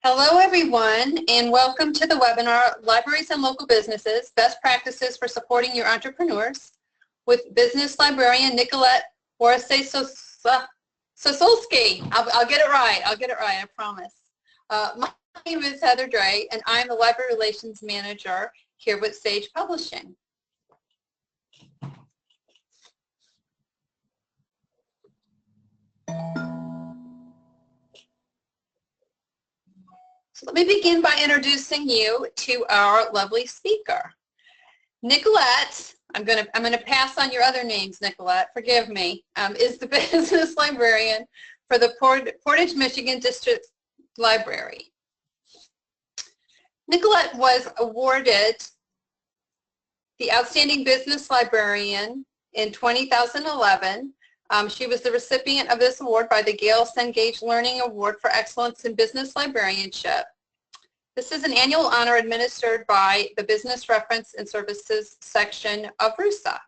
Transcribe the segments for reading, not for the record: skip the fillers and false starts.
Hello everyone, and welcome to the webinar, Libraries and Local Businesses, Best Practices for Supporting Your Entrepreneurs, with Business Librarian Nicolette Warisse Sosulski. I'll get it right, I promise. My name is Heather Dray, and I'm the Library Relations Manager here with Sage Publishing. So let me begin by introducing you to our lovely speaker. Nicolette, I'm gonna pass on your other names, Nicolette, forgive me, is the Business Librarian for the Portage, Michigan District Library. Nicolette was awarded the Outstanding Business Librarian in 2011. She was the recipient of this award by the Gale Cengage Learning Award for Excellence in Business Librarianship. This is an annual honor administered by the Business Reference and Services section of RUSA.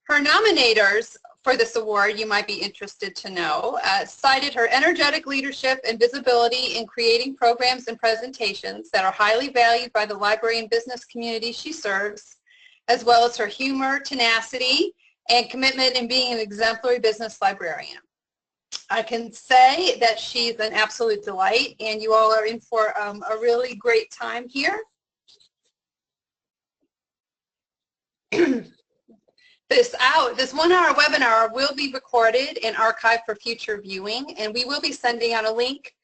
Her nominators for this award, you might be interested to know, cited her energetic leadership and visibility in creating programs and presentations that are highly valued by the library and business community she serves, as well as her humor, tenacity, and commitment in being an exemplary business librarian. I can say that she's an absolute delight, and you all are in for a really great time here. This 1-hour webinar will be recorded and archived for future viewing, and we will be sending out a link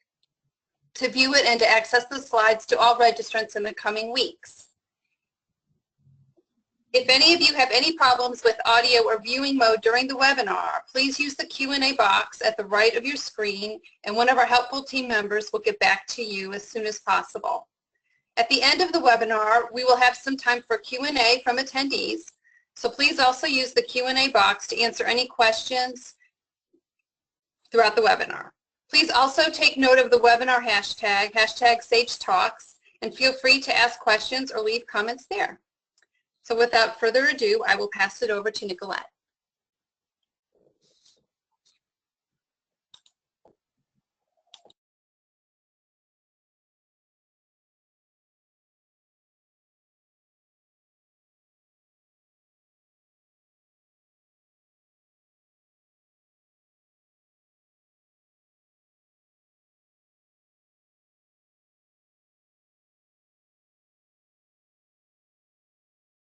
to view it and to access the slides to all registrants in the coming weeks. If any of you have any problems with audio or viewing mode during the webinar, please use the Q&A box at the right of your screen, and one of our helpful team members will get back to you as soon as possible. At the end of the webinar, we will have some time for Q&A from attendees, so please also use the Q&A box to answer any questions throughout the webinar. Please also take note of the webinar hashtag, #SageTalks, and feel free to ask questions or leave comments there. So without further ado, I will pass it over to Nicolette.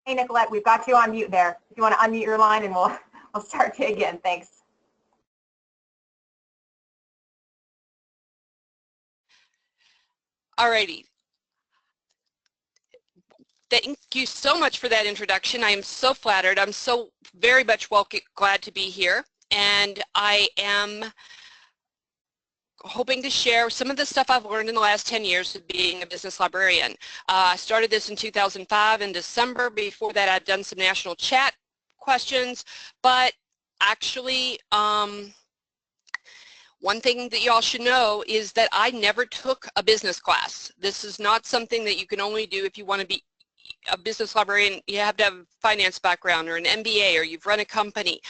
Hey, Nicolette, we've got you on mute there. If you want to unmute your line, and we'll start you again. Thanks. Alrighty. Thank you so much for that introduction. I am so flattered. I'm so very much glad to be here, and I am hoping to share some of the stuff I've learned in the last 10 years of being a business librarian. I started this in 2005 in December. Before that, I'd done some national chat questions, but actually one thing that y'all should know is that I never took a business class. This is not something that you can only do if you want to be a business librarian. You have to have a finance background or an MBA, or you've run a company.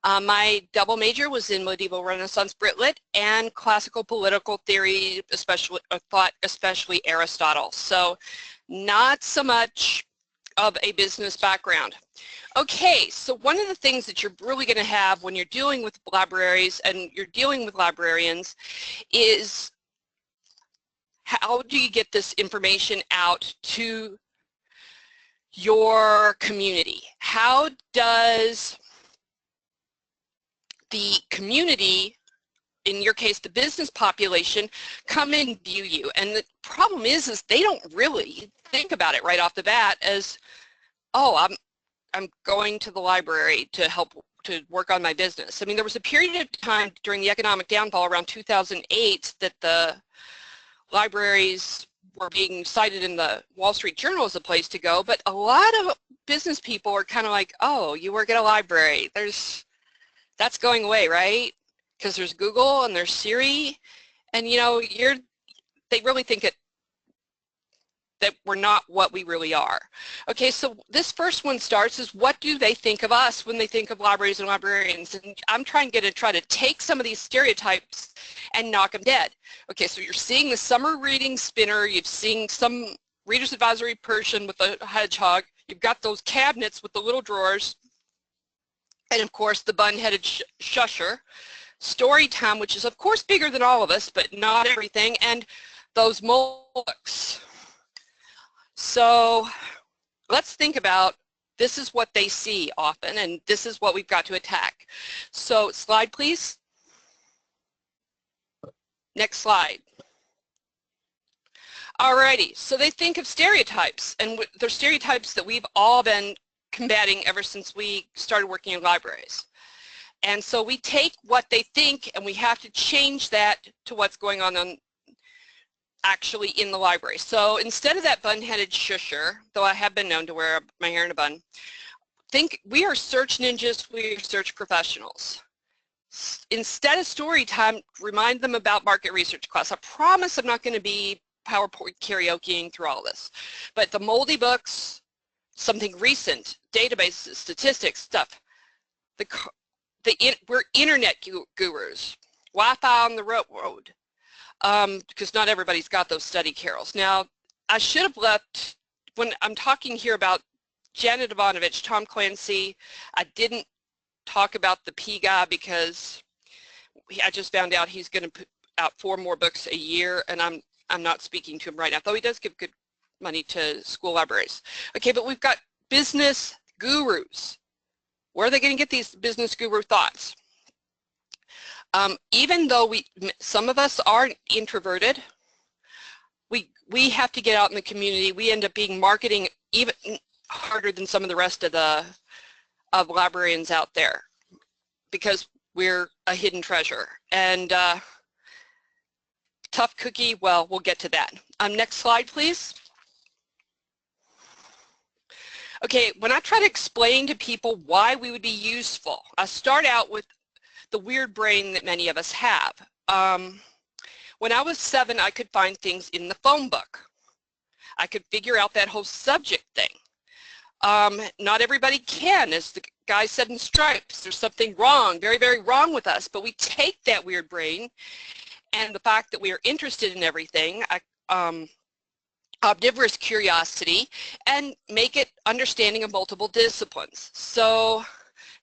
My double major was in medieval Renaissance Brit Lit and classical political theory, especially thought, especially Aristotle. So not so much of a business background. Okay, so one of the things that you're really going to have when you're dealing with libraries and you're dealing with librarians is how do you get this information out to your community? How does the community, in your case the business population, come and view you? And the problem is they don't really think about it right off the bat as, oh, I'm going to the library to help to work on my business. I mean, there was a period of time during the economic downfall around 2008 that the libraries were being cited in the Wall Street Journal as a place to go, but a lot of business people are kind of like, oh, you work at a library, that's going away, right? Because there's Google and there's Siri, and you know, they really think that we're not what we really are. Okay, so this first one starts is, what do they think of us when they think of libraries and librarians? And I'm trying to take some of these stereotypes and knock them dead. Okay, so you're seeing the summer reading spinner, you've seen some reader's advisory Persian with a hedgehog, you've got those cabinets with the little drawers, and of course the bun-headed shusher, story time, which is of course bigger than all of us, but not everything, and those books. So let's think about, this is what they see often, and this is what we've got to attack. So slide, please. Next slide. Alrighty, so they think of stereotypes, and they're stereotypes that we've all been combating ever since we started working in libraries. And so we take what they think and we have to change that to what's going on actually in the library. So instead of that bun-headed shusher, though I have been known to wear my hair in a bun, think we are search ninjas, we are search professionals. Instead of story time, remind them about market research class. I promise I'm not going to be PowerPoint karaokeing through all this, but the moldy books, something recent, databases, statistics, stuff. We're internet gurus, Wi-Fi on the road, because not everybody's got those study carols. Now, I should have left, when I'm talking here about Janet Ivanovich, Tom Clancy, I didn't talk about the P guy because I just found out he's going to put out 4 more books a year, and I'm not speaking to him right now, though he does give good money to school libraries. Okay, but we've got business gurus. Where are they going to get these business guru thoughts? Even though some of us are introverted, we have to get out in the community. We end up being marketing even harder than some of the rest of the librarians out there because we're a hidden treasure. And tough cookie, well, we'll get to that. Next slide, please. Okay, when I try to explain to people why we would be useful, I start out with the weird brain that many of us have. When I was 7, I could find things in the phone book. I could figure out that whole subject thing. Not everybody can, as the guy said in Stripes, there's something wrong, very, very wrong with us, but we take that weird brain and the fact that we are interested in everything, omnivorous curiosity, and make it understanding of multiple disciplines. So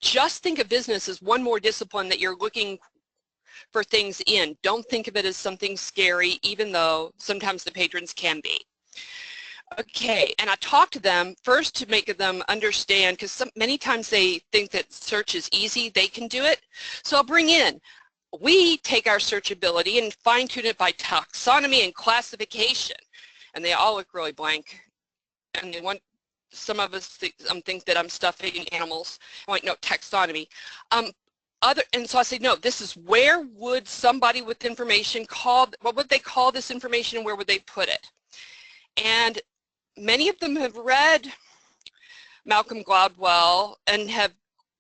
just think of business as one more discipline that you're looking for things in. Don't think of it as something scary, even though sometimes the patrons can be. Okay, and I talk to them first to make them understand, because many times they think that search is easy, they can do it. So I'll bring in, we take our searchability and fine-tune it by taxonomy and classification. And they all look really blank. And they want, some of us think that I'm stuffing animals. I'm like, no, taxonomy. And so I say, no, this is where would somebody with information call, what would they call this information and where would they put it? And many of them have read Malcolm Gladwell and have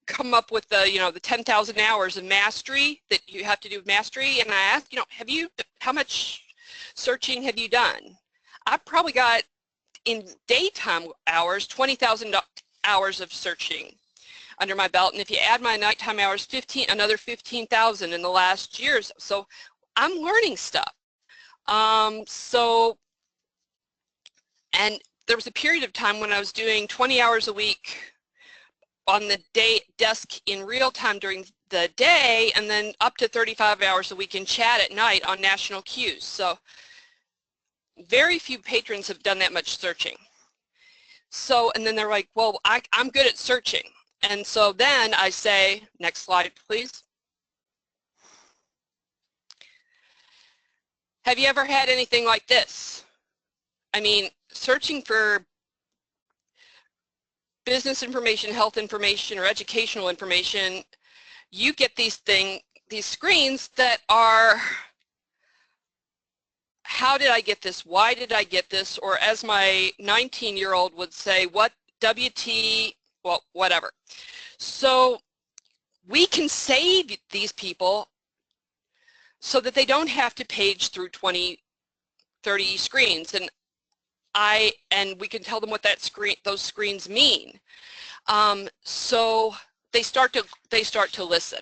come up with the, the 10,000 hours of mastery that you have to do with mastery. And I ask, how much searching have you done? I've probably got, in daytime hours, 20,000 hours of searching under my belt, and if you add my nighttime hours, another 15,000 in the last years. So I'm learning stuff. And there was a period of time when I was doing 20 hours a week on the desk in real time during the day, and then up to 35 hours a week in chat at night on national queues. So very few patrons have done that much searching. So, and then they're like, well, I'm good at searching. And so then I say, next slide, please. Have you ever had anything like this? I mean, searching for business information, health information, or educational information, you get these screens that are, how did I get this? Why did I get this? Or as my 19-year-old would say, what WT, well, whatever. So we can save these people so that they don't have to page through 20, 30 screens. And and we can tell them what those screens mean. So they start to listen.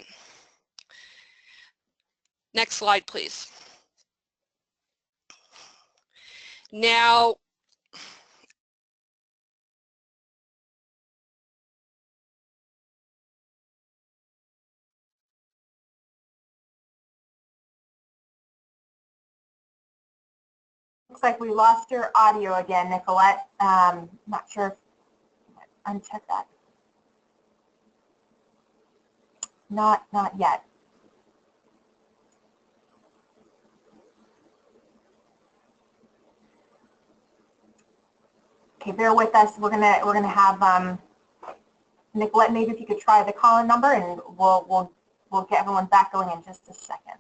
Next slide, please. Now, looks like we lost your audio again, Nicolette. Not sure. Uncheck that. Not yet. Okay, bear with us. We're gonna have Nicolette. Maybe if you could try the call-in number, and we'll get everyone back going in just a second.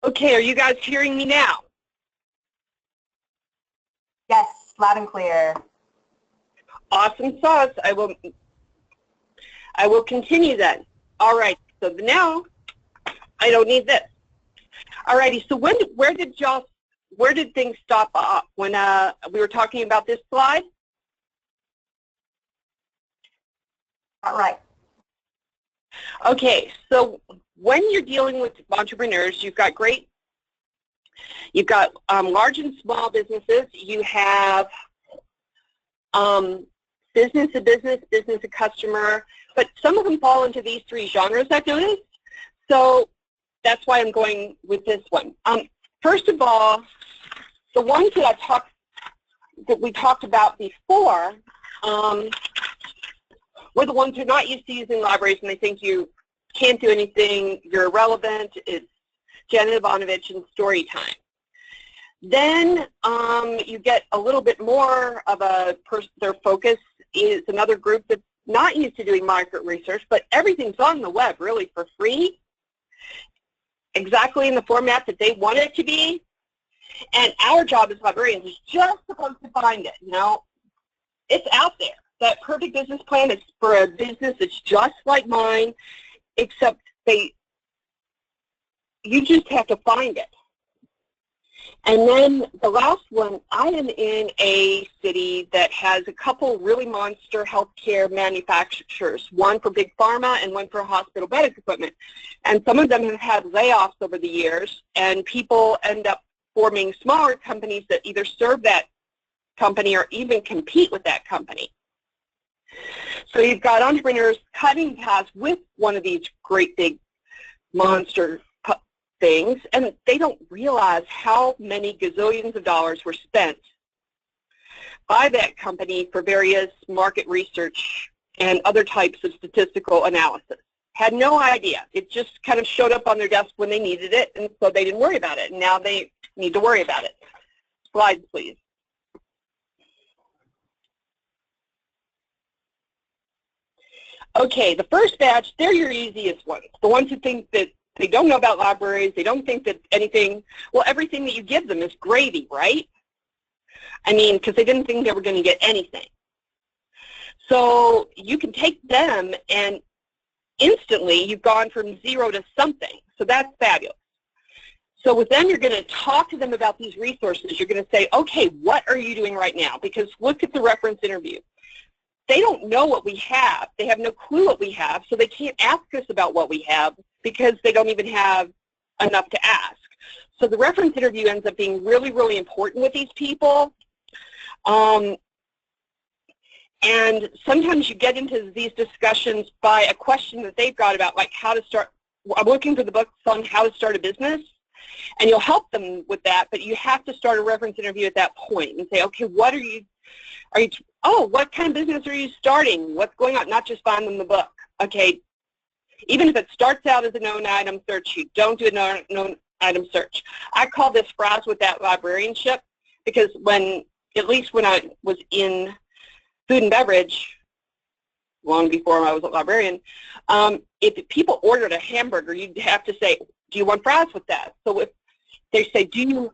Okay, are you guys hearing me now? Yes, loud and clear. Awesome sauce. I will continue then. All right, so now I don't need this. All righty, so where did things stop off when we were talking about this slide? All right. Okay, so when you're dealing with entrepreneurs, you've got large and small businesses. You have business to business, business to customer, but some of them fall into these three genres, I've noticed. So that's why I'm going with this one. First of all, the ones that we talked about before were the ones who are not used to using libraries and they think you can't do anything, you're irrelevant. It's Janet Ivanovich and story time. Then you get a little bit more of their focus is another group that's not used to doing market research, but everything's on the web really for free, exactly in the format that they want it to be. And our job as librarians is just supposed to find it, you know. It's out there. That perfect business plan is for a business that's just like mine, except you just have to find it. And then the last one, I am in a city that has a couple really monster healthcare manufacturers, one for big pharma and one for hospital bed equipment. And some of them have had layoffs over the years, and people end up forming smaller companies that either serve that company or even compete with that company. So you've got entrepreneurs cutting paths with one of these great big monster things, and they don't realize how many gazillions of dollars were spent by that company for various market research and other types of statistical analysis. Had no idea. It just kind of showed up on their desk when they needed it, and so they didn't worry about it. And now they need to worry about it. Slides, please. Okay, the first batch, they're your easiest ones. The ones who think that they don't know about libraries, they don't think that anything, well, everything that you give them is gravy, right? I mean, because they didn't think they were going to get anything. So you can take them and instantly you've gone from zero to something. So that's fabulous. So with them, you're going to talk to them about these resources. You're going to say, okay, what are you doing right now? Because look at the reference interview. they don't know what we have. They have no clue what we have, so they can't ask us about what we have because they don't even have enough to ask. So the reference interview ends up being really, really important with these people. And sometimes you get into these discussions by a question that they've got about, like, how to start. I'm looking for the books on how to start a business, and you'll help them with that, but you have to start a reference interview at that point and say, okay, what are you, what kind of business are you starting? What's going on? Not just find them the book. Okay, even if it starts out as a known item search, you don't do a known item search. I call this fries with that librarianship, because at least when I was in food and beverage, long before I was a librarian, if people ordered a hamburger, you'd have to say, do you want fries with that? So if they say, do you,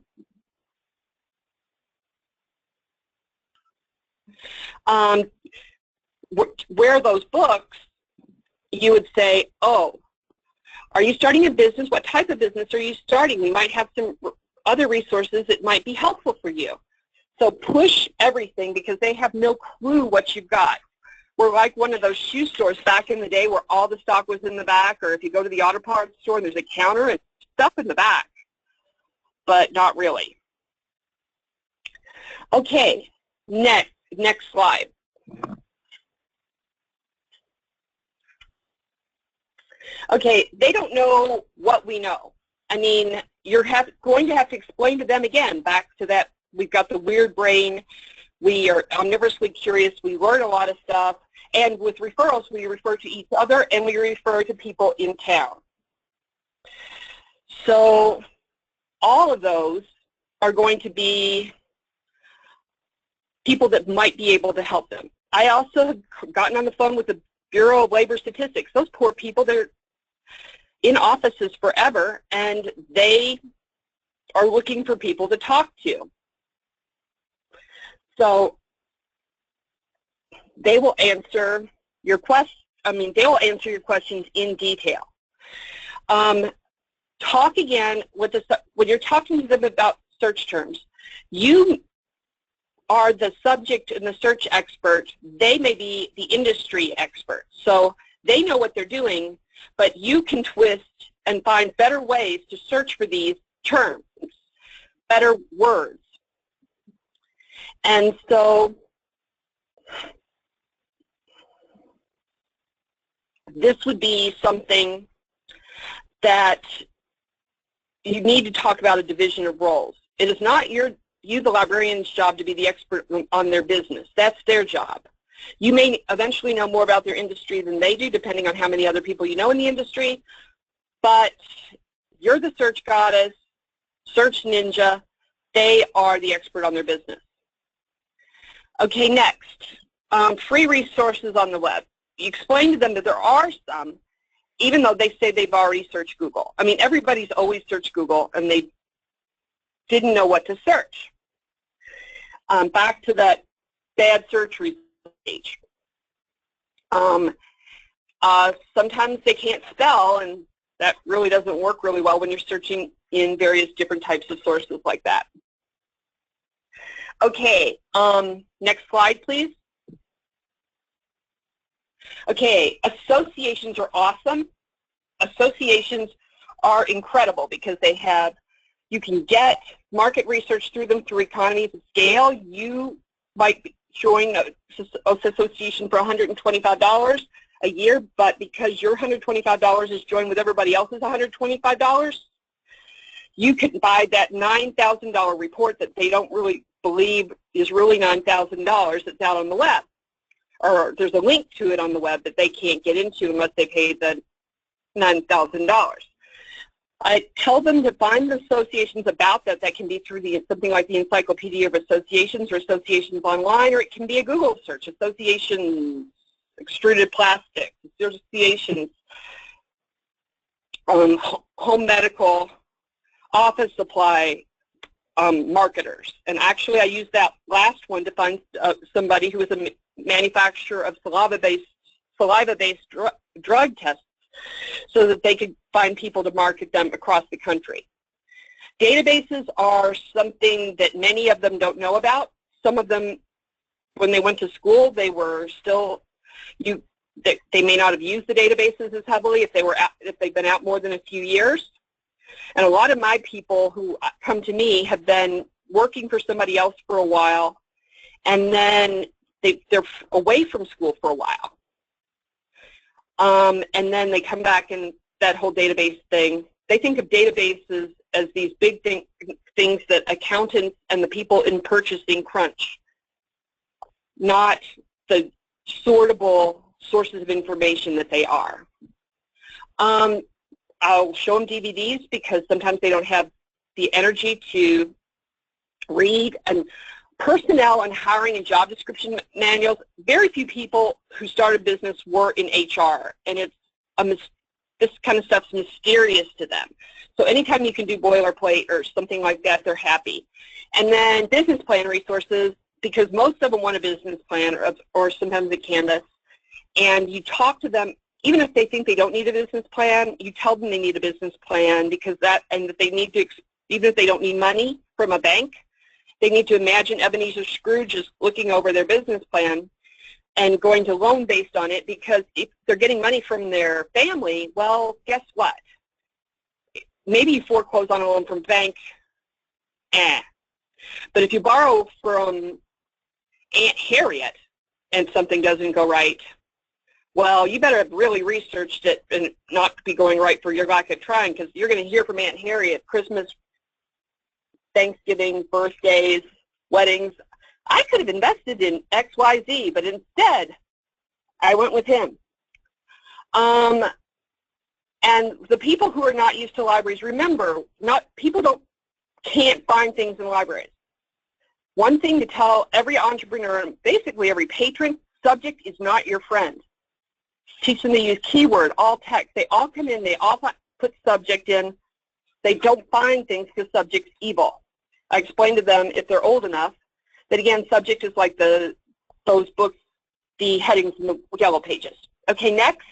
where are those books, you would say, oh, are you starting a business? What type of business are you starting? We might have some other resources that might be helpful for you. So push everything, because they have no clue what you've got. We're like one of those shoe stores back in the day where all the stock was in the back, or if you go to the auto parts store and there's a counter and stuff in the back, but not really. Okay, next slide. Okay, they don't know what we know. I mean, you're going to have to explain to them again, back to that, we've got the weird brain, we are omnivorously curious, we learn a lot of stuff, and with referrals, we refer to each other and we refer to people in town. So all of those are going to be people that might be able to help them. I also have gotten on the phone with the Bureau of Labor Statistics. Those poor people, they're in offices forever, and they are looking for people to talk to. So they will answer your they will answer your questions in detail. Talk again with when you're talking to them about search terms. You are the subject and the search expert. They may be the industry expert. So they know what they're doing, but you can twist and find better ways to search for these terms, better words. And so this would be something that you need to talk about, a division of roles. It is not you, the librarian's job, to be the expert on their business. That's their job. You may eventually know more about their industry than they do, depending on how many other people you know in the industry, but you're the search goddess, search ninja. They are the expert on their business. Okay, next, free resources on the web. You explain to them that there are some, even though they say they've already searched Google. I mean, everybody's always searched Google, and they didn't know what to search. Back to that bad search page. Sometimes they can't spell, and that really doesn't work really well when you're searching in various different types of sources like that. Okay, next slide, please. Okay, associations are awesome. Associations are incredible because you can get market research through them through economies of scale. You might join an association for $125 a year, but because your $125 is joined with everybody else's $125, you can buy that $9,000 report that they don't really believe is really $9,000 that's out on the web. Or there's a link to it on the web that they can't get into unless they pay the $9,000. I tell them to find the associations about that. That can be through something like the Encyclopedia of Associations or Associations Online, or it can be a Google search, associations, extruded plastics, associations, home medical, office supply marketers. And actually I used that last one to find somebody who was a manufacturer of saliva-based drug tests so that they could find people to market them across the country. Databases are something that many of them don't know about. Some of them when they went to school, they were still, they may not have used the databases as heavily if they've been out more than a few years. And a lot of my people who come to me have been working for somebody else for a while, and then they're away from school for a while. And then they come back, and that whole database thing, they think of databases as these big things that accountants and the people in purchasing crunch, not the sortable sources of information that they are. I'll show them DVDs because sometimes they don't have the energy to read. And personnel and hiring and job description manuals, very few people who started business were in HR, and this kind of stuff's mysterious to them. So anytime you can do boilerplate or something like that, they're happy. And then business plan resources, because most of them want a business plan or sometimes a canvas, and you talk to them, even if they think they don't need a business plan, you tell them they need a business plan because that they need to, even if they don't need money from a bank, they need to imagine Ebenezer Scrooge is looking over their business plan and going to loan based on it, because if they're getting money from their family, well, guess what? Maybe you foreclose on a loan from bank, But if you borrow from Aunt Harriet and something doesn't go right, well, you better have really researched it and not be going right for your lack of trying, because you're going to hear from Aunt Harriet Christmas, Thanksgiving, birthdays, weddings. I could have invested in XYZ, but instead I went with him. And the people who are not used to libraries, remember, people can't find things in libraries. One thing to tell every entrepreneur, basically every patron, subject is not your friend. Teach them to use keyword, alt text. They all come in, they all put subject in. They don't find things because subject's evil. I explained to them, if they're old enough, that again, subject is like those books, the headings in the yellow pages. Okay, next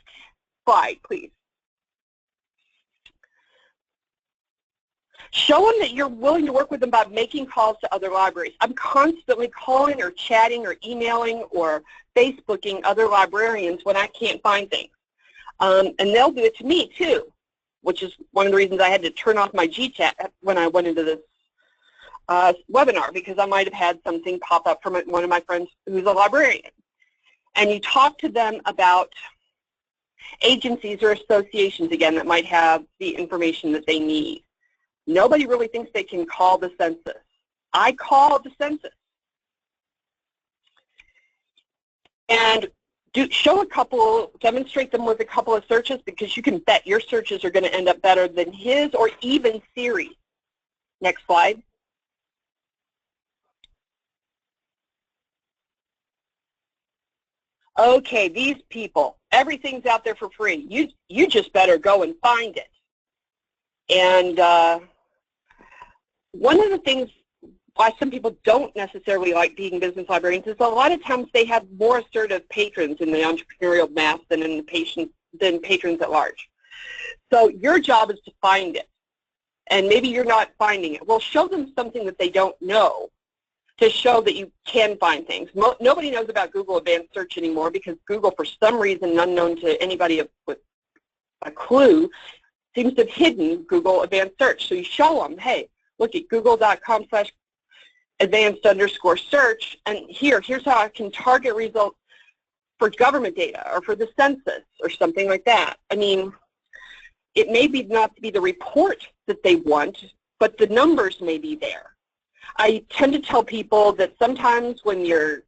slide, please. Show them that you're willing to work with them about making calls to other libraries. I'm constantly calling or chatting or emailing or Facebooking other librarians when I can't find things. And they'll do it to me too, which is one of the reasons I had to turn off my GChat when I went into this webinar, because I might have had something pop up from one of my friends who's a librarian. And you talk to them about agencies or associations, again, that might have the information that they need. Nobody really thinks they can call the census. I call the census. And demonstrate them with a couple of searches, because you can bet your searches are going to end up better than his or even Siri's. Next slide. Okay, these people, everything's out there for free. You just better go and find it. And one of the things why some people don't necessarily like being business librarians is a lot of times they have more assertive patrons in the entrepreneurial mass than in the patrons at large. So your job is to find it. And maybe you're not finding it. Well, show them something that they don't know to show that you can find things. Nobody knows about Google Advanced Search anymore, because Google, for some reason unknown to anybody with a clue, seems to have hidden Google Advanced Search. So you show them, hey, look at google.com/advanced_search, and here's how I can target results for government data or for the census or something like that. I mean, it may be not to be the report that they want, but the numbers may be there. I tend to tell people that sometimes when you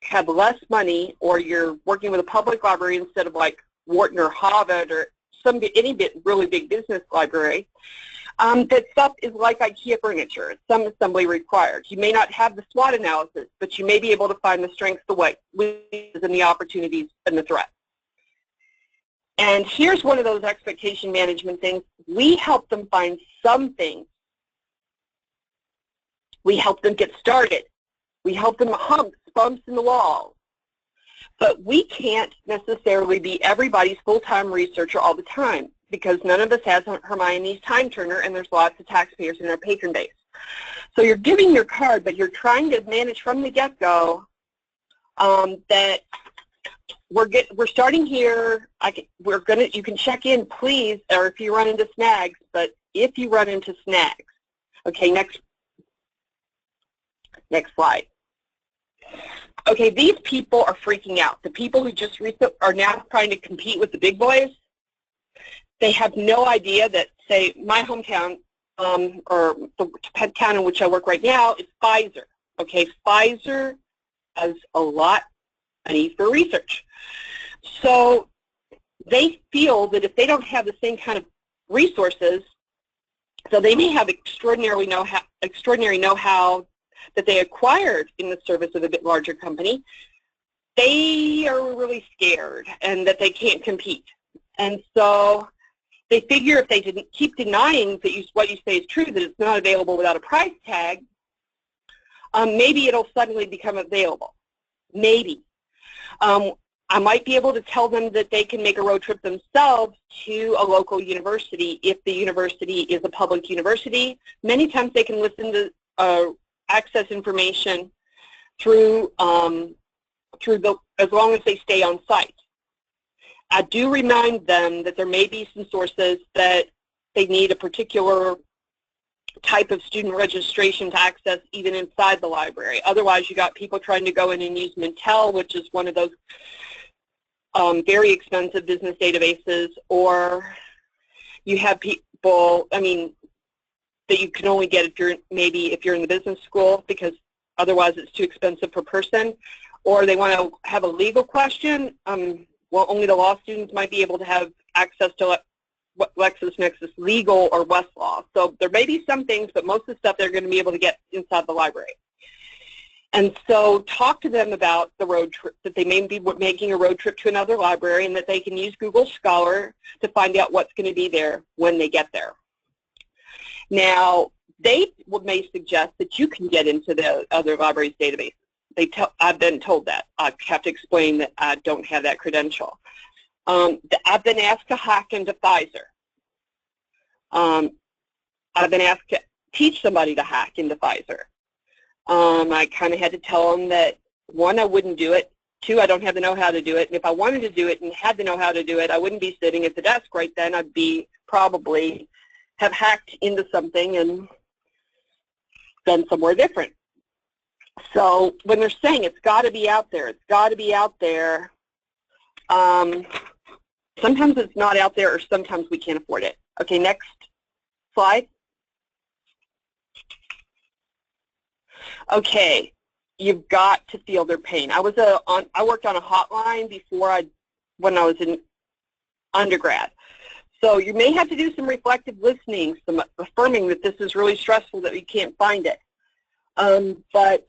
have less money, or you're working with a public library instead of like Wharton or Harvard or any really big business library, that stuff is like IKEA furniture. It's some assembly required. You may not have the SWOT analysis, but you may be able to find the strengths, the weaknesses, and the opportunities and the threats. And here's one of those expectation management things. We help them find some things. We help them get started. We help them hump bumps in the wall. But we can't necessarily be everybody's full-time researcher all the time, because none of us has Hermione's time turner, and there's lots of taxpayers in our patron base. So you're giving your card, but you're trying to manage from the get-go that we're starting here. You can check in, please, or if you run into snags. But if you run into snags, okay, next slide. Okay, these people are freaking out. The people who just are now trying to compete with the big boys. They have no idea that, say, my hometown, or the town in which I work right now, is Pfizer. Okay, Pfizer has a lot of need for research. So they feel that if they don't have the same kind of resources, so they may have extraordinary know-how that they acquired in the service of a bit larger company, they are really scared and that they can't compete. And so they figure if they didn't keep denying that what you say is true, that it's not available without a price tag, maybe it'll suddenly become available. Maybe. I might be able to tell them that they can make a road trip themselves to a local university if the university is a public university. Many times they can listen to access information through as long as they stay on site. I do remind them that there may be some sources that they need a particular type of student registration to access even inside the library. Otherwise, you got people trying to go in and use Mintel, which is one of those very expensive business databases, or you have people, I mean, that you can only get if you're in the business school, because otherwise it's too expensive per person, or they want to have a legal question. Well, only the law students might be able to have access to LexisNexis Legal or Westlaw. So there may be some things, but most of the stuff they're going to be able to get inside the library. And so talk to them about the road trip, that they may be making a road trip to another library, and that they can use Google Scholar to find out what's going to be there when they get there. Now, they may suggest that you can get into the other library's database. I've been told that. I have to explain that I don't have that credential. I've been asked to hack into Pfizer. I've been asked to teach somebody to hack into Pfizer. I kind of had to tell them that, one, I wouldn't do it. Two, I don't have the know-how to do it. And if I wanted to do it and had the know-how to do it, I wouldn't be sitting at the desk right then. I'd be probably have hacked into something and done somewhere different. So when they're saying it's got to be out there, it's got to be out there, sometimes it's not out there, or sometimes we can't afford it. Okay, next slide. Okay, you've got to feel their pain. I worked on a hotline when I was in undergrad. So you may have to do some reflective listening, some affirming that this is really stressful, that we can't find it. But,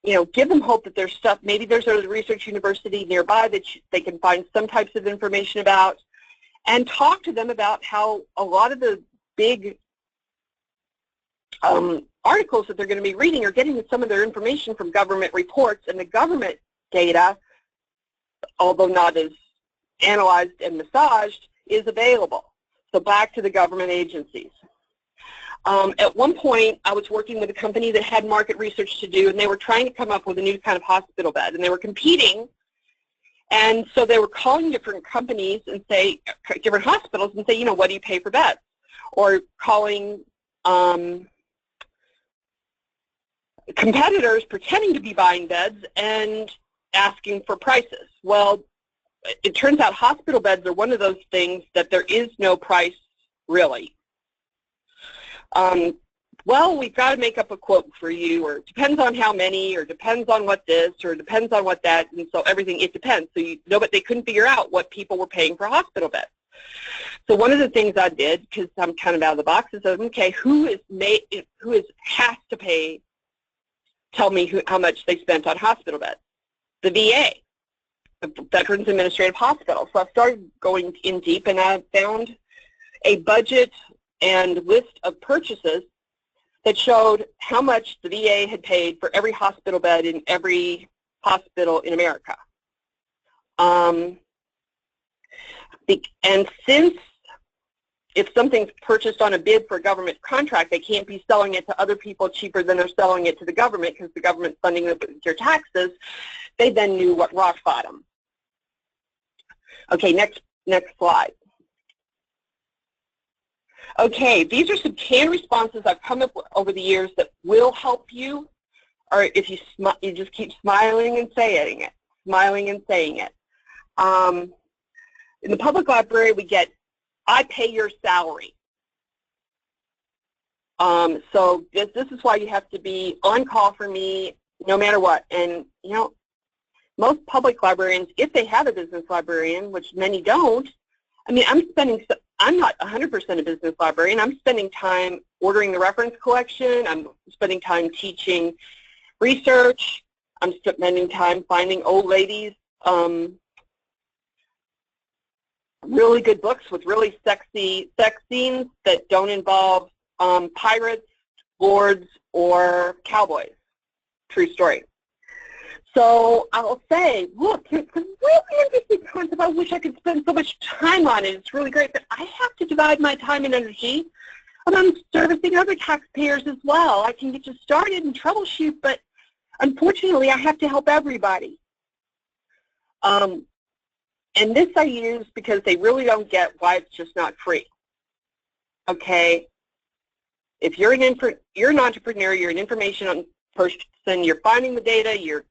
you know, give them hope that there's stuff, maybe there's a research university nearby that they can find some types of information about, and talk to them about how a lot of the big articles that they're going to be reading are getting some of their information from government reports, and the government data, although not as analyzed and massaged, is available. So back to the government agencies. At one point, I was working with a company that had market research to do, and they were trying to come up with a new kind of hospital bed, and they were competing. And so they were calling different companies and say, different hospitals, and say, you know, what do you pay for beds? Or calling competitors pretending to be buying beds and asking for prices. Well, it turns out hospital beds are one of those things that there is no price really. Well, we've got to make up a quote for you, or it depends on how many, or depends on what this, or depends on what that, and so everything, it depends. So you know, but they couldn't figure out what people were paying for hospital beds. So one of the things I did, because I'm kind of out of the box, is okay, who has to pay? Tell me how much they spent on hospital beds. The VA, the Veterans Administrative Hospital. So I started going in deep, and I found a budget and list of purchases that showed how much the VA had paid for every hospital bed in every hospital in America. And since if something's purchased on a bid for a government contract, they can't be selling it to other people cheaper than they're selling it to the government because the government's funding it with your taxes. They then knew what rock bottom. Okay, next slide. Okay, these are some canned responses I've come up with over the years that will help you, or if you just keep smiling and saying it, in the public library, we get, I pay your salary. So this is why you have to be on call for me no matter what. And, you know, most public librarians, if they have a business librarian, which many don't, I mean, I'm not 100% a business librarian. I'm spending time ordering the reference collection. I'm spending time teaching research. I'm spending time finding old ladies really good books with really sexy sex scenes that don't involve pirates, lords, or cowboys. True story. So I'll say, look, it's a really interesting concept. I wish I could spend so much time on it. It's really great, but I have to divide my time and energy among servicing other taxpayers as well. I can get you started and troubleshoot, but unfortunately, I have to help everybody. And this I use because they really don't get why it's just not free. Okay? If you're an entrepreneur, you're an information person, you're finding the data, you're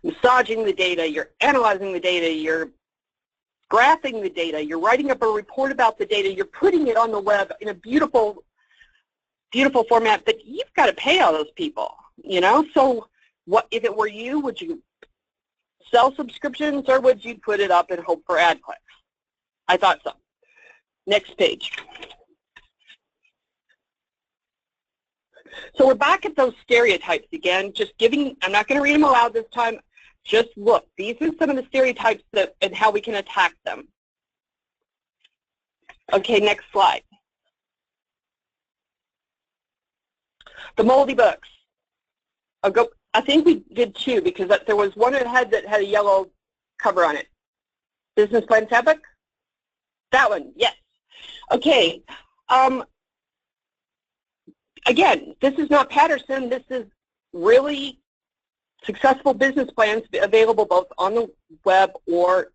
massaging the data, you're analyzing the data, you're graphing the data, you're writing up a report about the data, you're putting it on the web in a beautiful, beautiful format, but you've got to pay all those people, you know? So what if it were you, would you sell subscriptions or would you put it up and hope for ad clicks? I thought so. Next page. So we're back at those stereotypes again, just giving, I'm not going to read them aloud this time, just look. These are some of the stereotypes that, and how we can attack them. Okay, next slide. The moldy books. I think we did two because there was one that had a yellow cover on it. Business Librarianship book? That one, yes. Okay. Again, this is not Patterson. This is really successful business plans available both on the web or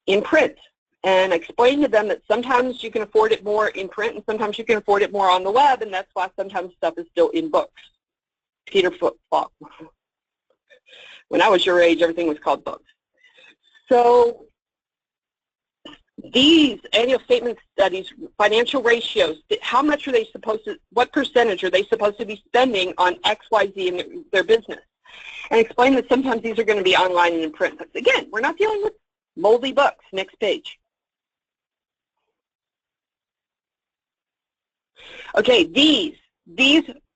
in print. And explain to them that sometimes you can afford it more in print and sometimes you can afford it more on the web, and that's why sometimes stuff is still in books. Peter Flip-Flop. When I was your age, everything was called books. So these annual statement studies, financial ratios, how much are they supposed to, what percentage are they supposed to be spending on X, Y, Z in their business? And explain that sometimes these are going to be online and in print. But again, we're not dealing with moldy books. Next page. Okay, these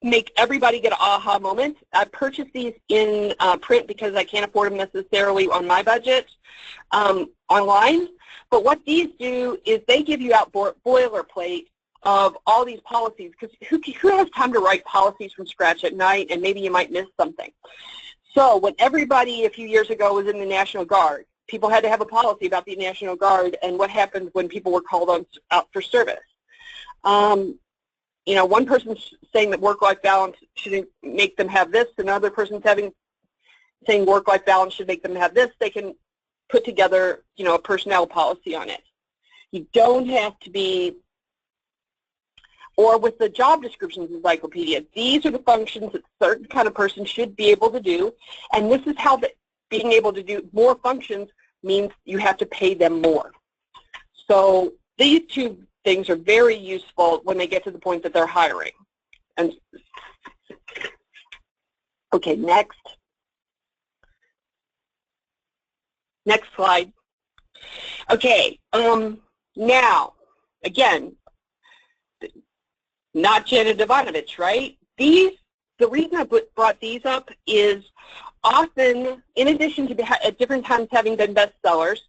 make everybody get an aha moment. I purchased these in print because I can't afford them necessarily on my budget online. But what these do is they give you out boilerplate of all these policies, because who has time to write policies from scratch at night, and maybe you might miss something. So when everybody a few years ago was in the National Guard, people had to have a policy about the National Guard and what happened when people were called out for service. You know, one person's saying that work-life balance should make them have this, another person's saying work-life balance should make them have this. They can put together, you know, a personnel policy on it. You don't have to be, or with the job descriptions encyclopedia, these are the functions that a certain kind of person should be able to do, and this is how being able to do more functions means you have to pay them more. So these two things are very useful when they get to the point that they're hiring. And okay, next slide. Okay, now again, not Janet Ivanovich, right? The reason I brought these up is often, in addition to at different times having been bestsellers,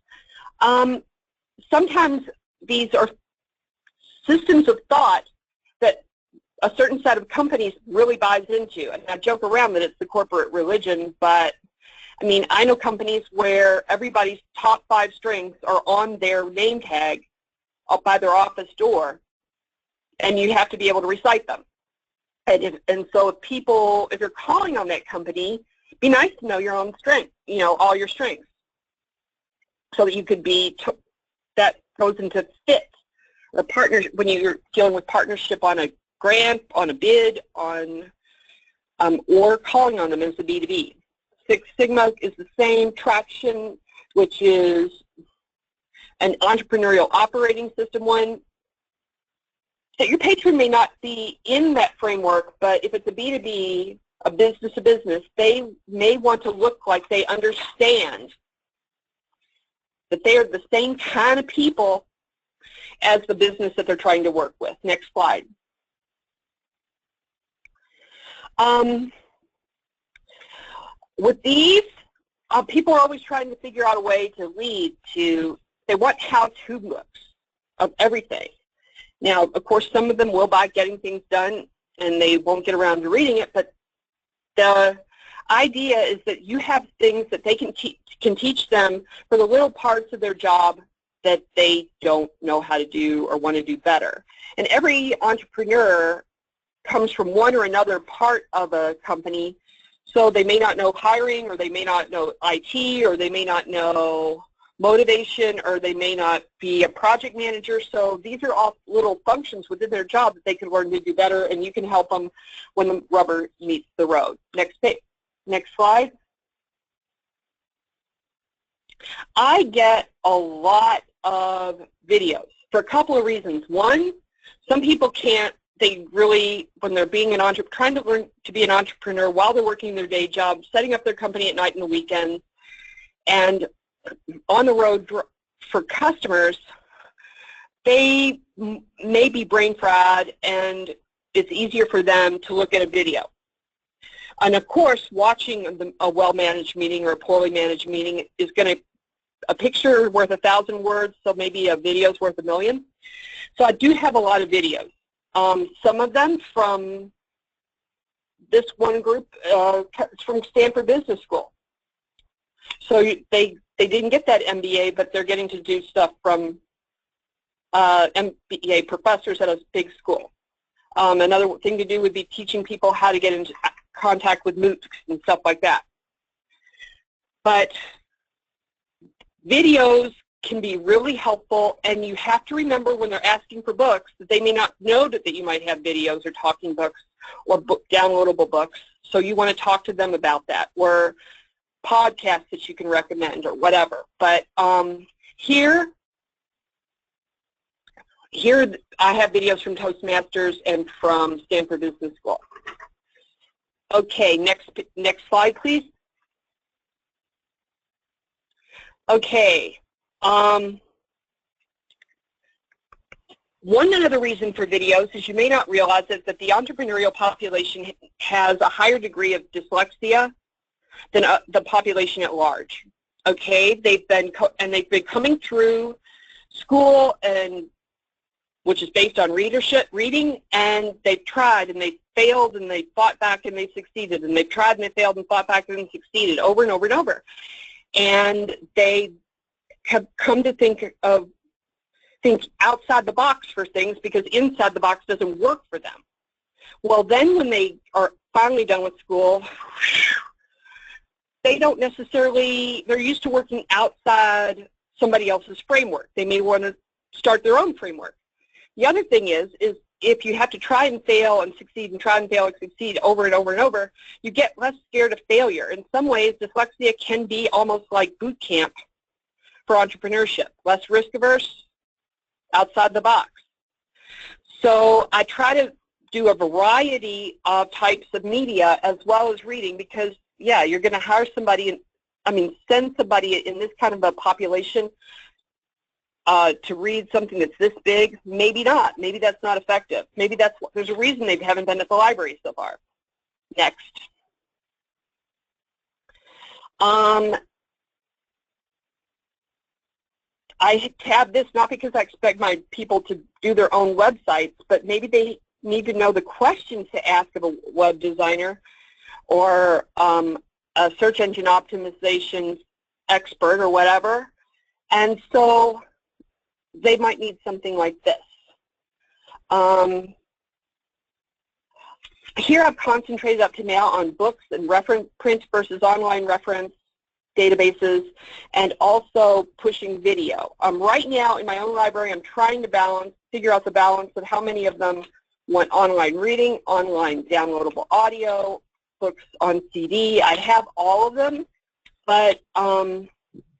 sometimes these are systems of thought that a certain set of companies really buys into. And I joke around that it's the corporate religion, but I mean, I know companies where everybody's top 5 strengths are on their name tag, up by their office door, and you have to be able to recite them. And so if you're calling on that company, be nice to know your own strength, all your strengths, so that you could that goes into fit. The partner, when you're dealing with partnership on a grant, on a bid, or calling on them as a B2B. Six Sigma is the same. Traction, which is an entrepreneurial operating system one, that your patron may not be in that framework, but if it's a B2B, a business to business, they may want to look like they understand that they are the same kind of people as the business that they're trying to work with. Next slide. With these, people are always trying to figure out a way to lead to, they want how-to books of everything. Now, of course, some of them will by getting things done, and they won't get around to reading it, but the idea is that you have things that they can teach them for the little parts of their job that they don't know how to do or want to do better. And every entrepreneur comes from one or another part of a company, so they may not know hiring, or they may not know IT, or they may not know motivation, or they may not be a project manager. So these are all little functions within their job that they can learn to do better, and you can help them when the rubber meets the road. Next page. Next slide. I get a lot of videos for a couple of reasons. One, some people can't, they really, when they're being an entrepreneur, trying to learn to be an entrepreneur while they're working their day job, setting up their company at night and the weekends, and on the road for customers, they may be brain fried, and it's easier for them to look at a video. And of course, watching a well-managed meeting or a poorly managed meeting is going to, a picture worth 1,000 words, so maybe a video is worth 1,000,000. So I do have a lot of videos. Some of them from this one group from Stanford Business School. So they didn't get that MBA, but they're getting to do stuff from MBA professors at a big school. Another thing to do would be teaching people how to get into contact with MOOCs and stuff like that. But videos can be really helpful, and you have to remember when they're asking for books that they may not know that you might have videos or talking books or downloadable books, so you want to talk to them about that, or podcasts that you can recommend or whatever. But here I have videos from Toastmasters and from Stanford Business School. Okay, next slide, please. Okay. One other reason for videos is you may not realize that the entrepreneurial population has a higher degree of dyslexia than the population at large. Okay, they've been coming through school, and which is based on reading, and they've tried and they failed and they fought back and they succeeded, and they've tried and they failed and fought back and succeeded over and over and over. And they have come to think outside the box for things because inside the box doesn't work for them. Well, then when they are finally done with school, they don't necessarily, they're used to working outside somebody else's framework. They may want to start their own framework. The other thing is if you have to try and fail and succeed and try and fail and succeed over and over and over, you get less scared of failure. In some ways, dyslexia can be almost like boot camp for entrepreneurship. Less risk averse, outside the box. So I try to do a variety of types of media as well as reading, because yeah, you're going to hire somebody, send somebody in this kind of a population to read something that's this big. Maybe not. Maybe that's not effective. Maybe there's a reason they haven't been at the library so far. Next. I have this not because I expect my people to do their own websites, but maybe they need to know the questions to ask of a web designer or a search engine optimization expert or whatever. And so they might need something like this. Here I've concentrated up to now on books and reference print versus online reference databases, and also pushing video. Right now in my own library, I'm trying to figure out the balance of how many of them want online reading, online downloadable audio, books on CD. I have all of them, but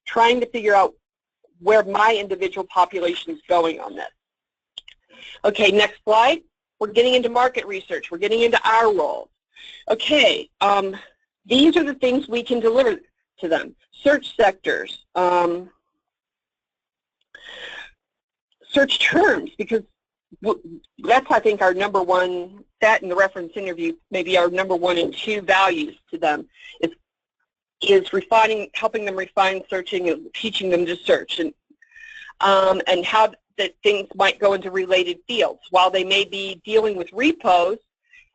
trying to figure out where my individual population is going on this. Okay, next slide. We're getting into market research. We're getting into our roles. Okay, these are the things we can deliver to them. Search sectors, search terms, because that's, I think, our number one, that and the reference interview, maybe our number 1 and 2 values to them is refining, helping them refine searching and teaching them to search, and how that things might go into related fields. While they may be dealing with repos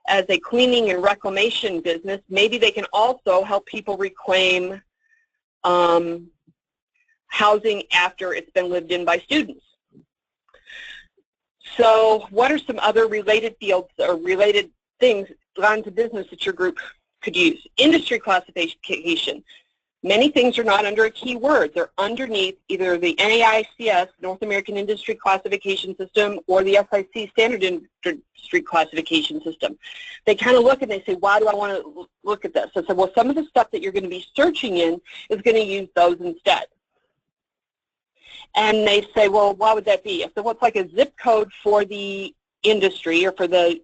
as a cleaning and reclamation business, maybe they can also help people reclaim housing after it's been lived in by students. So what are some other related fields or related things, lines of business that your group could use? Industry classification. Many things are not under a keyword. They're underneath either the NAICS, North American Industry Classification System, or the SIC, Standard Industry Classification System. They kind of look and they say, why do I want to look at this? I said, well, some of the stuff that you're going to be searching in is going to use those instead. And they say, well, why would that be? I said, well, it's like a zip code for the industry or for the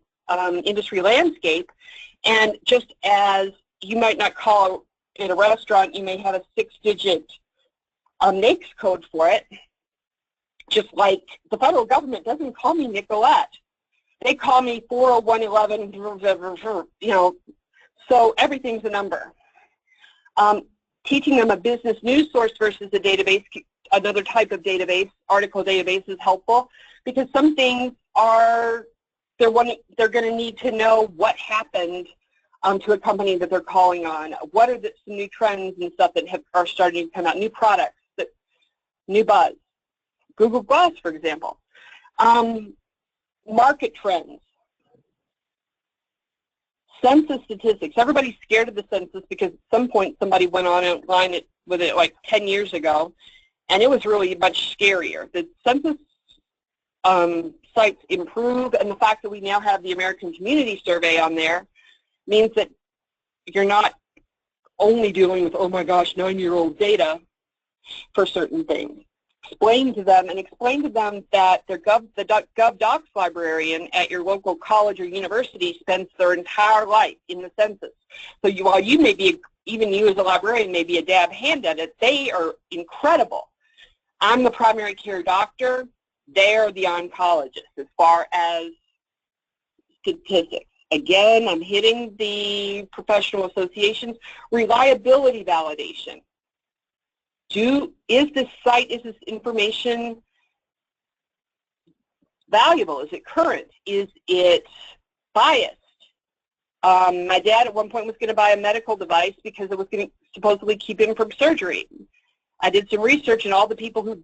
industry landscape. And just as you might not call in a restaurant, you may have a 6-digit NAICS code for it, just like the federal government doesn't call me Nicolette. They call me 40111, you know, so everything's a number. Teaching them a business news source versus a database, another type of database, article database, is helpful, because some things are, they're going to need to know what happened to a company that they're calling on. What are some new trends and stuff that are starting to come out, new products, new buzz. Google Glass, for example. Market trends. Census statistics. Everybody's scared of the census because at some point somebody went online with it like 10 years ago, and it was really much scarier. The census sites improve, and the fact that we now have the American Community Survey on there means that you're not only dealing with, oh my gosh, 9-year-old data for certain things. Explain to them that the GovDocs librarian at your local college or university spends their entire life in the census. So while you may be, even you as a librarian may be a dab hand at it, they are incredible. I'm the primary care doctor. They're the oncologist as far as statistics. Again, I'm hitting the professional associations. Reliability validation. Is this site, is this information valuable? Is it current? Is it biased? My dad at one point was going to buy a medical device because it was going to supposedly keep him from surgery. I did some research, and all the people who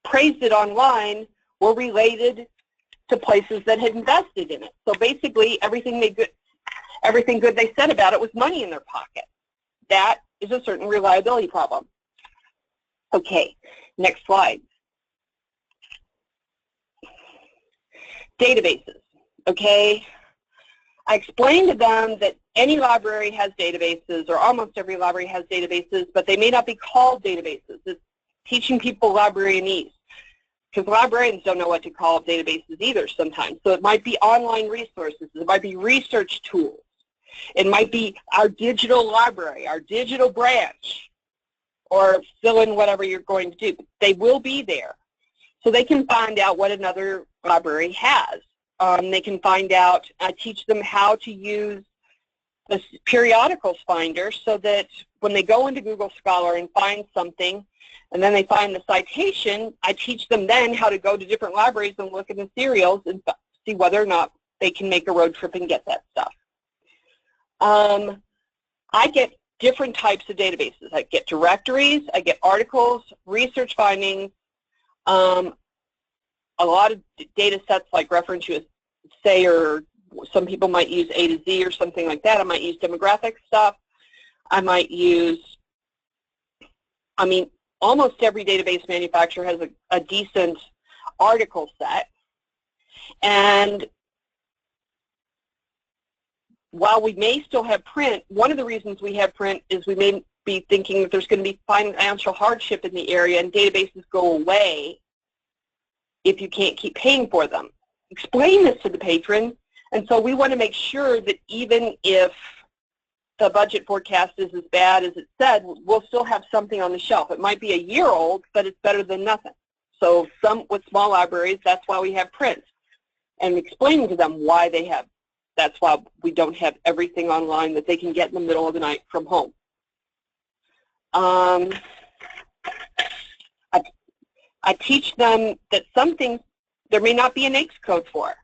praised it online were related to places that had invested in it. So basically, everything good they said about it was money in their pocket. That is a certain reliability problem. Okay, next slide. Databases, okay? I explained to them that any library has databases, or almost every library has databases, but they may not be called databases. It's teaching people librarianese, because librarians don't know what to call databases either sometimes. So it might be online resources, it might be research tools, it might be our digital library, our digital branch, or fill in whatever you're going to do. They will be there. So they can find out what another library has. They can find out, I teach them how to use the periodicals finder so that when they go into Google Scholar and find something, and then they find the citation, I teach them then how to go to different libraries and look at the serials and see whether or not they can make a road trip and get that stuff. I get different types of databases. I get directories, I get articles, research findings, a lot of data sets like reference USA, or some people might use A to Z or something like that. I might use demographic stuff. I might use, I mean, almost every database manufacturer has a decent article set. And while we may still have print, one of the reasons we have print is we may be thinking that there's going to be financial hardship in the area and databases go away if you can't keep paying for them. Explain this to the patron, and so we want to make sure that even if the budget forecast is as bad as it said, we'll still have something on the shelf. It might be a year old, but it's better than nothing. So with small libraries, that's why we have print, and explaining to them why they have. That's why we don't have everything online that they can get in the middle of the night from home. I teach them that some things there may not be an NAICS code for.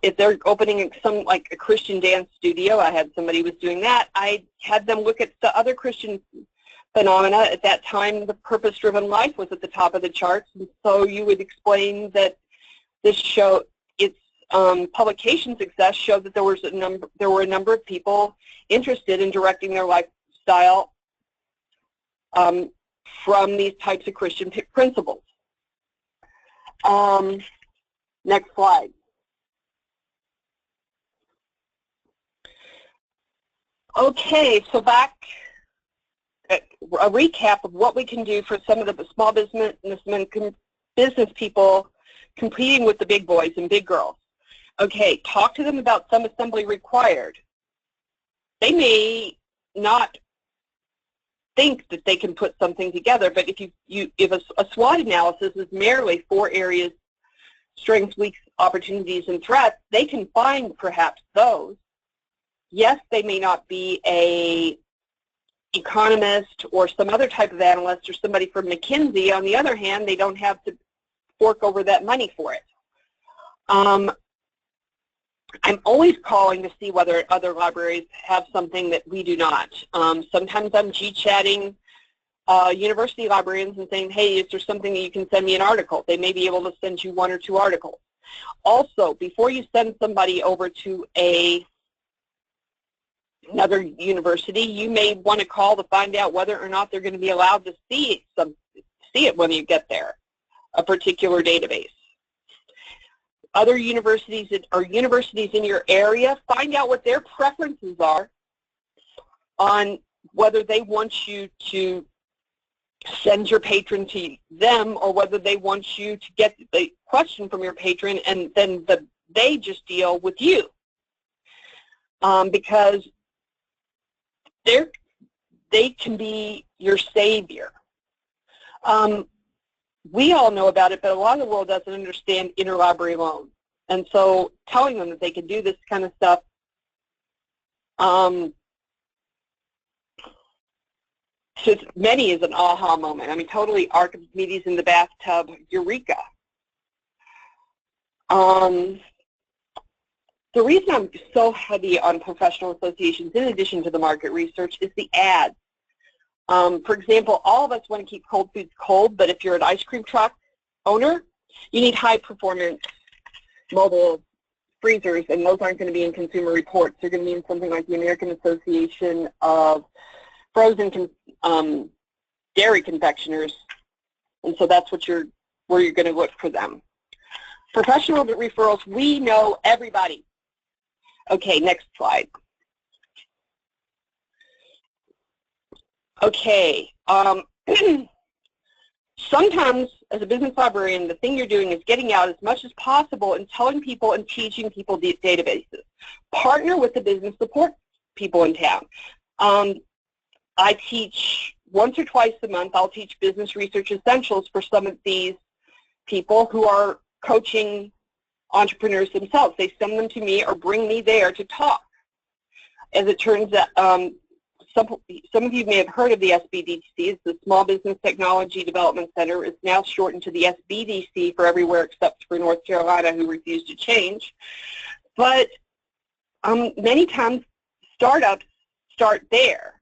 If they're opening some, like a Christian dance studio, I had somebody was doing that. I had them look at the other Christian phenomena. At that time, the purpose-driven life was at the top of the charts, and so you would explain that this show, its publication success showed that there were a number of people interested in directing their lifestyle from these types of Christian principles. Next slide. Okay, so back, a recap of what we can do for some of the small business people competing with the big boys and big girls. Okay, talk to them about some assembly required. They may not think that they can put something together, but if a SWOT analysis is merely 4 areas, strengths, weaknesses, opportunities, and threats, they can find perhaps those. Yes, they may not be a economist or some other type of analyst or somebody from McKinsey. On the other hand, they don't have to fork over that money for it. I'm always calling to see whether other libraries have something that we do not. Sometimes I'm G-chatting university librarians and saying, hey, is there something that you can send me an article? They may be able to send you 1 or 2 articles. Also, before you send somebody over to another university, you may want to call to find out whether or not they're going to be allowed to see it when you get there, a particular database. Other universities that are universities in your area, find out what their preferences are on whether they want you to send your patron to them or whether they want you to get the question from your patron and then they just deal with you. Because they can be your savior. We all know about it, but a lot of the world doesn't understand interlibrary loans. And so telling them that they can do this kind of stuff, to many is an aha moment. I mean, totally Archimedes in the bathtub, eureka. The reason I'm so heavy on professional associations, in addition to the market research, is the ads. For example, all of us want to keep cold foods cold, but if you're an ice cream truck owner, you need high-performance mobile freezers, and those aren't going to be in Consumer Reports. They're going to be in something like the American Association of Frozen Dairy Confectioners, and so that's where you're going to look for them. Professional referrals, we know everybody. Okay, next slide. Okay, sometimes as a business librarian, the thing you're doing is getting out as much as possible and telling people and teaching people databases. Partner with the business support people in town. I teach once or twice a month. I'll teach business research essentials for some of these people who are coaching entrepreneurs themselves. They send them to me or bring me there to talk. As it turns out, some of you may have heard of the SBDC. The Small Business Technology Development Center. Is now shortened to the SBDC for everywhere except for North Carolina, who refused to change. But many times startups start there.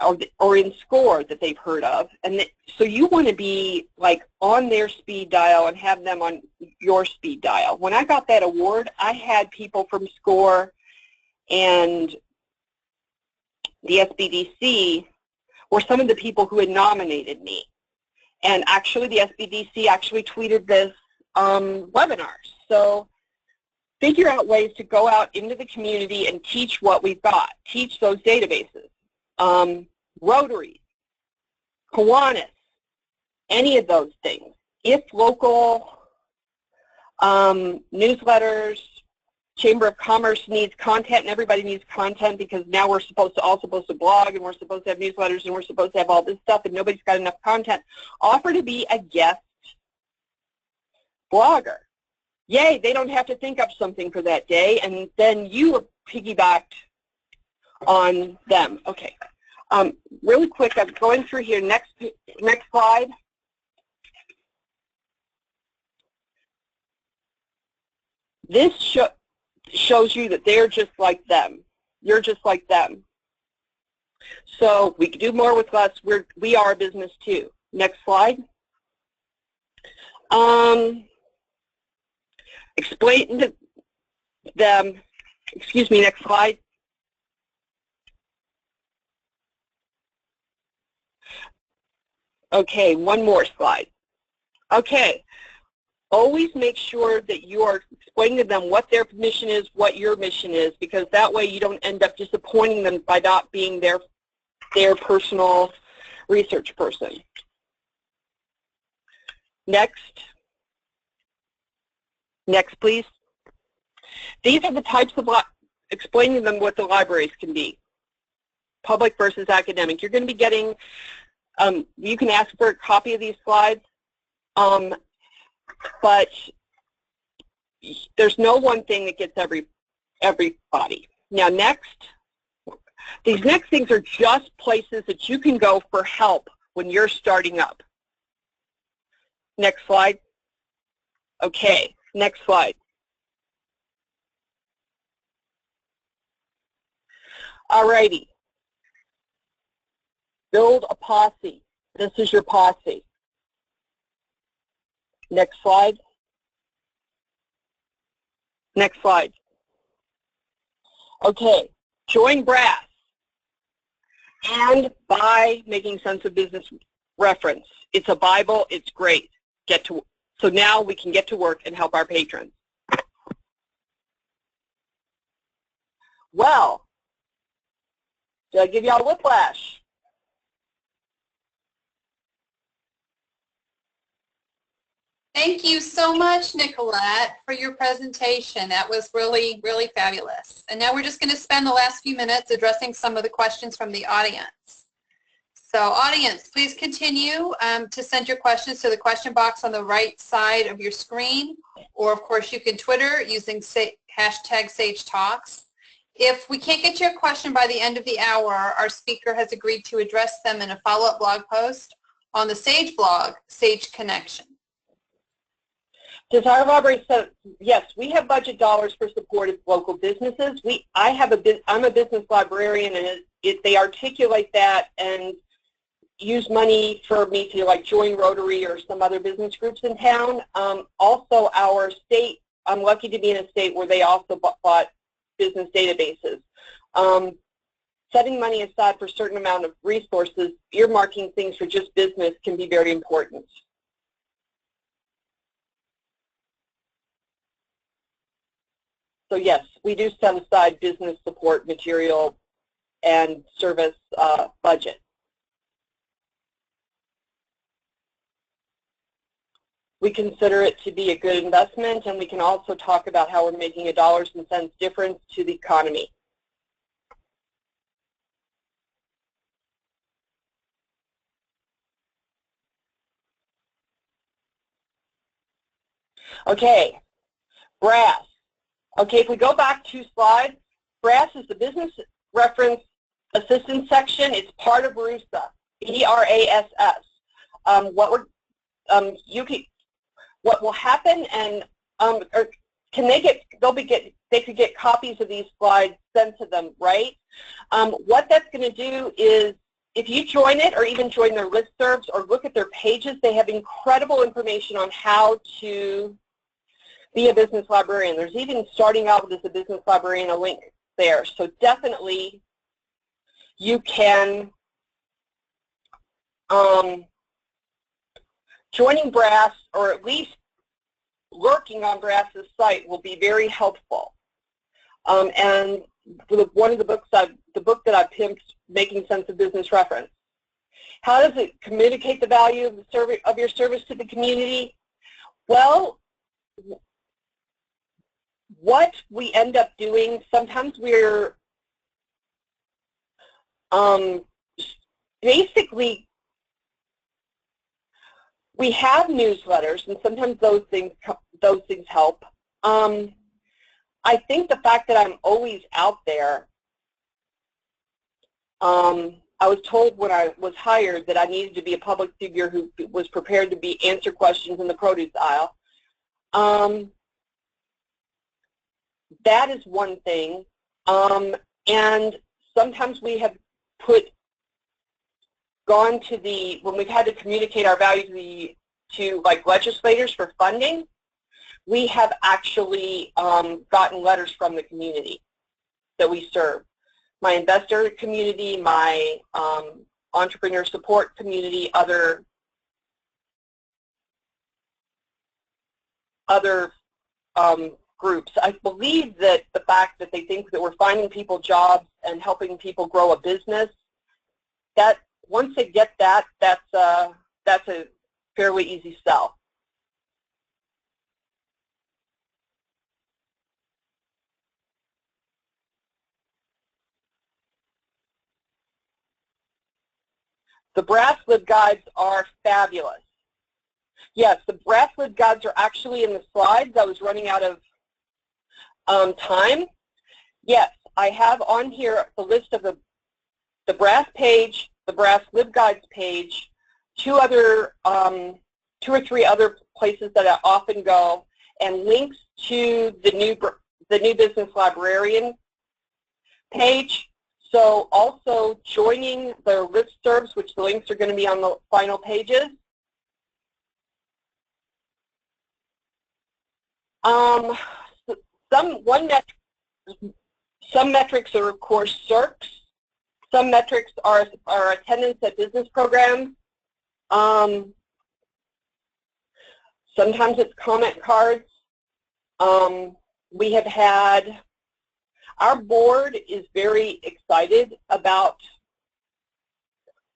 or in SCORE that they've heard of. And so you want to be like on their speed dial and have them on your speed dial. When I got that award, I had people from SCORE and the SBDC were some of the people who had nominated me. And actually the SBDC actually tweeted this webinar. So figure out ways to go out into the community and teach what we've got. Teach those databases. Rotary, Kiwanis, any of those things. If local newsletters, Chamber of Commerce needs content, and everybody needs content because now we're all supposed to blog, and we're supposed to have newsletters, and we're supposed to have all this stuff, and nobody's got enough content. Offer to be a guest blogger. Yay, they don't have to think up something for that day, and then you are piggybacked on them. Okay. Really quick, I'm going through here. Next slide. This shows you that they're just like them. You're just like them. So we can do more with less. We are a business too. Next slide. Explain to them, excuse me, next slide. Okay, one more slide. Okay, always make sure that you are explaining to them what their mission is, what your mission is, because that way you don't end up disappointing them by not being their personal research person. Next. Next, please. These are the types of, explaining to them what the libraries can be. Public versus academic. You're going to be getting, you can ask for a copy of these slides, but there's no one thing that gets everybody. Now next, these next things are just places that you can go for help when you're starting up. Next slide. Okay, next slide. Alrighty. Build a posse. This is your posse. Next slide. Next slide. Okay, join BRASS. And by Making Sense of Business reference. It's a Bible, it's great. So now we can get to work and help our patrons. Well, did I give y'all whiplash? Thank you so much, Nicolette, for your presentation. That was really, really fabulous. And now we're just going to spend the last few minutes addressing some of the questions from the audience. So audience, please continue to send your questions to the question box on the right side of your screen, or of course you can Twitter using hashtag SageTalks. If we can't get your question by the end of the hour, our speaker has agreed to address them in a follow-up blog post on the Sage blog, Sage Connection. Does our library say, yes, we have budget dollars for support of local businesses. I'm a business librarian, and they articulate that and use money for me to like join Rotary or some other business groups in town. Also, our state, I'm lucky to be in a state where they also bought business databases. Setting money aside for a certain amount of resources, earmarking things for just business can be very important. So yes, we do set aside business support material and service budget. We consider it to be a good investment, and we can also talk about how we're making a dollars and cents difference to the economy. Okay, BRASS. Okay, if we go back 2 slides, BRASS is the Business Reference Assistance section. It's part of BRASS, B-R-A-S-S. What will happen, and they could get copies of these slides sent to them, right? What that's going to do is if you join it or even join their listservs or look at their pages, they have incredible information on how to be a business librarian. There's even starting out as a business librarian a link there. So definitely you can, joining BRASS or at least lurking on BRASS's site will be very helpful. And one of the books the book that I pimped, Making Sense of Business Reference. How does it communicate the value of your service to the community? Well, what we end up doing, sometimes we're basically, we have newsletters, and sometimes those things help. I think the fact that I'm always out there, I was told when I was hired that I needed to be a public figure who was prepared to answer questions in the produce aisle. That is one thing. And sometimes we have gone to when we've had to communicate our value to like legislators for funding, we have actually gotten letters from the community that we serve. My investor community, my entrepreneur support community, other groups. I believe that the fact that they think that we're finding people jobs and helping people grow a business, that once they get that, that's a fairly easy sell. The BRASS LibGuides are fabulous. Yes, the BRASS LibGuides are actually in the slides. I was running out of time. Yes, I have on here the list of the BRASS page, the BRASS LibGuides page, two or three other places that I often go, and links to the new Business Librarian page. So also joining the listservs, which the links are going to be on the final pages. Some metrics are, of course, CERCs. Some metrics are attendance at business programs. Sometimes it's comment cards. We have had, our board is very excited about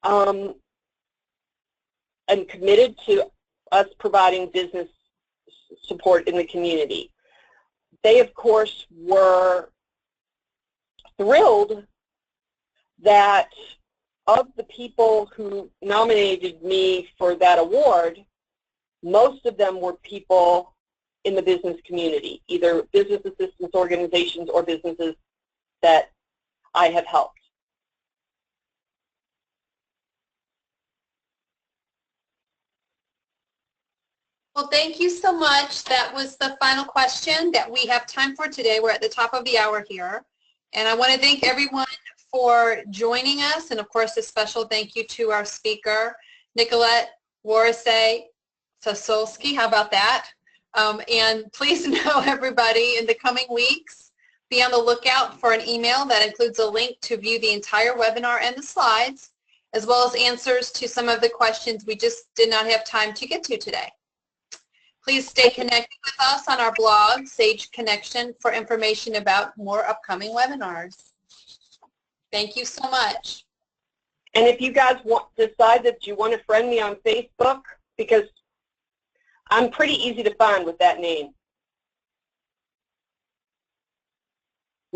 and committed to us providing business support in the community. They, of course, were thrilled that of the people who nominated me for that award, most of them were people in the business community, either business assistance organizations or businesses that I have helped. Well, thank you so much. That was the final question that we have time for today. We're at the top of the hour here. And I want to thank everyone for joining us. And of course, a special thank you to our speaker, Nicolette Warisse Sosulski. How about that? And please know, everybody, in the coming weeks, be on the lookout for an email that includes a link to view the entire webinar and the slides, as well as answers to some of the questions we just did not have time to get to today. Please stay connected with us on our blog, Sage Connection, for information about more upcoming webinars. Thank you so much. And if you guys decide that you want to friend me on Facebook, because I'm pretty easy to find with that name.